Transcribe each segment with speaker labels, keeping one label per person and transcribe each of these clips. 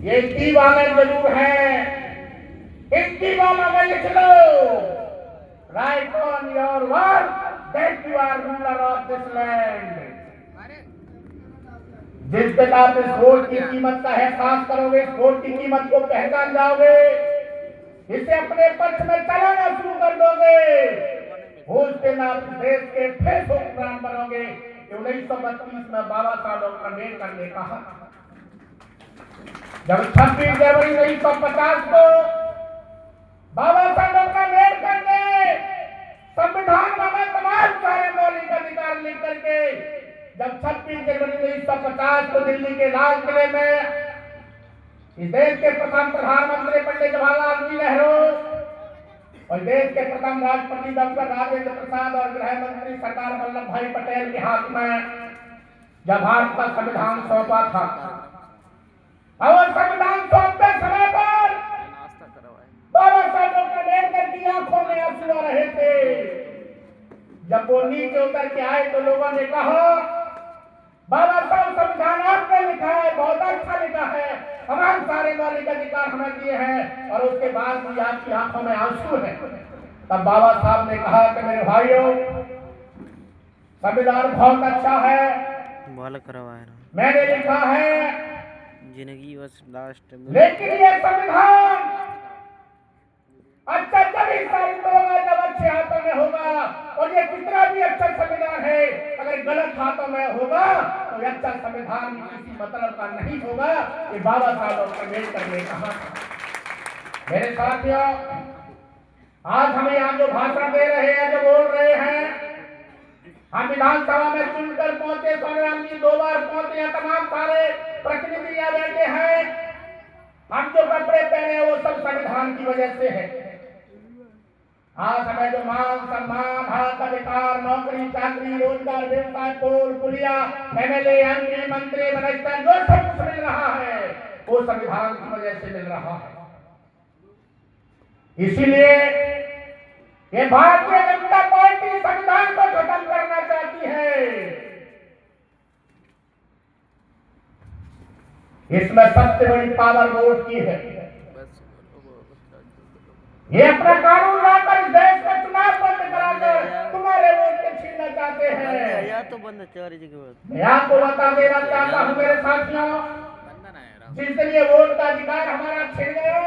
Speaker 1: ये दीवाने जरूर है, इस दीवाना में लिख लो, write on your word that you are ruler of this land. जिस दिन आप इस वोट की कीमत का एहसास करोगे, इस वोट की कीमत को पहचान जाओगे, इसे अपने पक्ष में चलाना शुरू कर दोगे, उस दिन आप देश के फिर हुक्मरान बनोगे। 1932 में बाबा साहब डॉक्टर अम्बेडकर ने कहा, जब 26 जनवरी 1950 को बाबा साहब डॉक्टर अम्बेडकर ने संविधान में तमाम सारे मौलिक अधिकार लिख करके जब 26 जनवरी 1950 को दिल्ली के लाल किले में इस देश के प्रथम प्रधानमंत्री पंडित जवाहरलाल जी नेहरू और देश के प्रथम राष्ट्रपति डॉक्टर राजेंद्र प्रसाद और गृह मंत्री सरदार वल्लभ भाई पटेल के हाथ में जब भारत का संविधान सौंपा था, और संविधान सौंपते समय पर बाबा साहब डॉक्टर अम्बेडकर की आंखों में आंसू आ रहे थे। जब वो नीचे उतर के आए तो लोगों ने कहा, बाबा साहब संविधान आपने लिखा है, बहुत अच्छा लिखा है, तमाम सारे मौलिक अधिकार हमें दिए हैं, और उसके बाद भी आपकी आंखों में आंसू है। तब बाबा साहब ने कहा कि मेरे भाइयों, संविधान बहुत अच्छा है, मैंने लिखा है,
Speaker 2: जिंदगी बस लास्ट में,
Speaker 1: लेकिन ये संविधान अच्छा तभी साबित होगा जब अच्छे हाथों में होगा, और ये कितना भी अच्छा संविधान है, अगर गलत हाथों में होगा तो ये अच्छा संविधान किसी मतलब का नहीं होगा। ये बाबा साहब डॉक्टर अम्बेडकर ने कहा। मेरे साथियों, आज हम यहाँ जो भाषण दे रहे हैं, जो बोल रहे हैं, हम विधानसभा में चुनकर पहुंचे, सोनिया जी 2 बार पहुंचे हैं, तमाम सारे प्रतिनिधि यहाँ बैठे हैं, हम जो कपड़े पहने वो सब संविधान की वजह से है। आज हमें जो मान सम्मान, हक अधिकार, नौकरी चाकरी, रोजगार, व्यवसाय, पोल पुलिया, एमएलए एमपी मंत्री मिनिस्टर जो सब कुछ मिल रहा है वो संविधान की वजह से मिल रहा है। इसीलिए ये भारतीय जनता पार्टी संविधान को खत्म करना चाहती है। इसमें सबसे बड़ी पावर वोट की है। ये अपना कानून लाकर इस देश में चुनाव बंद कराकर तुम्हारे वोट के छीनना चाहते हैं।
Speaker 2: या तो बंद चोरी जी की
Speaker 1: मैं आपको बता देना चाहता हूँ मेरे साथियों, जिस दिन ये वोट का अधिकार हमारा छिन गया,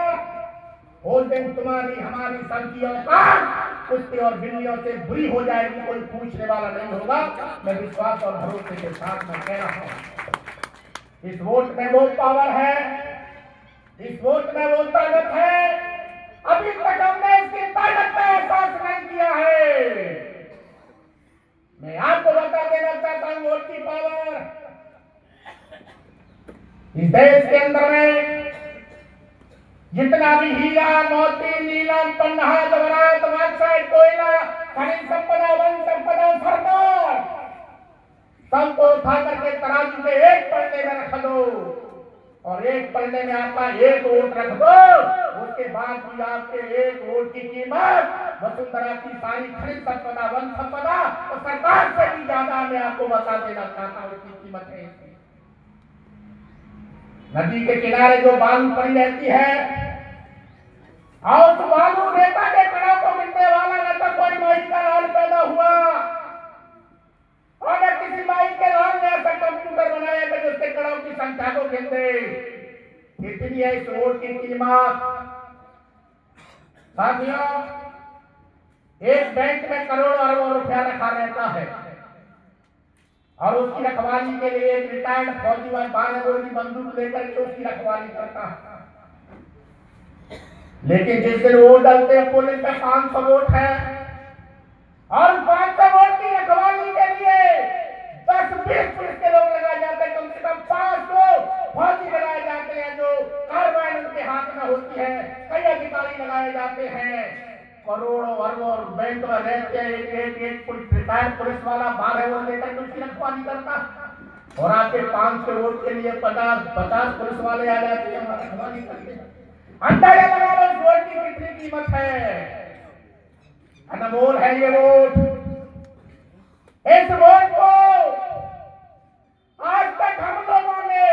Speaker 1: उस दिन तुम्हारी हमारी सबकी औकात कुत्ते और बिल्लियों से बुरी हो जाएगी, कोई पूछने वाला नहीं होगा। मैं विश्वास और भरोसे के साथ मैं कह रहा हूँ, इस वोट में वो पावर है, इस वोट में वो ताकत है, अभी तक हमने इसकी ताकत का एहसास नहीं किया है। मैं आपको बता देना चाहता हूँ वोट की पावर। इस देश के अंदर में जितना भी हीरा मोती नीलम पन्ना जवाहरात बॉक्साइट कोयला खनिज संपदा वन संपदा सरकार सबको उठा करके तराजू के एक पलड़े में रख दो, और एक पलड़े में आपका एक वोट रख दो, उसके बाद भी आपके एक वोट की कीमत वसुंधरा की सारी खनिज संपदा वन संपदा और सरकार से भी ज्यादा मैं आपको बता देना चाहता हूँ इसकी कीमत है। नदी के किनारे जो बालू पड़ी रहती है, और तो बालू रेता के कणों को मिलने वाला न तो कोई माई का लाल पैदा हुआ, और न किसी माई के लाल ने ऐसा कंप्यूटर बनाया कि जिसके कणों की संख्या को गिन दे। कितनी है इस वोट की कीमत? साथियों, एक बैंक में करोड़ों अरबों रुपया रखा रहता है, और उसकी रखवाली के लिए एक रिटायर्ड फौजी 12 बोर की बंदूक लेकर के उसकी रखवाली करता है। लेकिन जिस दिन वोट डालते हैं, पुलिस में 500 वोट है, और 500 वोट की रखवाली के लिए 10-20 पुलिस के लोग लगाए जाते हैं, कम से कम 500 फौजी लगाए जाते हैं जो कार्बाइन उनके हाथ में होती है, कई अधिकारी लगाए जाते हैं। करोड़ों अरबों बैंक में रहते हैं, एक रिटायर्ड पुलिस वाला 12 वोट लेकर के उसकी रखवाली करता, और आपके 500 वोट के लिए 50 पुलिस वाले आ जाते हैं, रखवाली करते हैं। अंदाजा लगा लो इस वोट की कितनी कीमत है। अनमोल है ये वोट। इस वोट को आज तक हम लोगों ने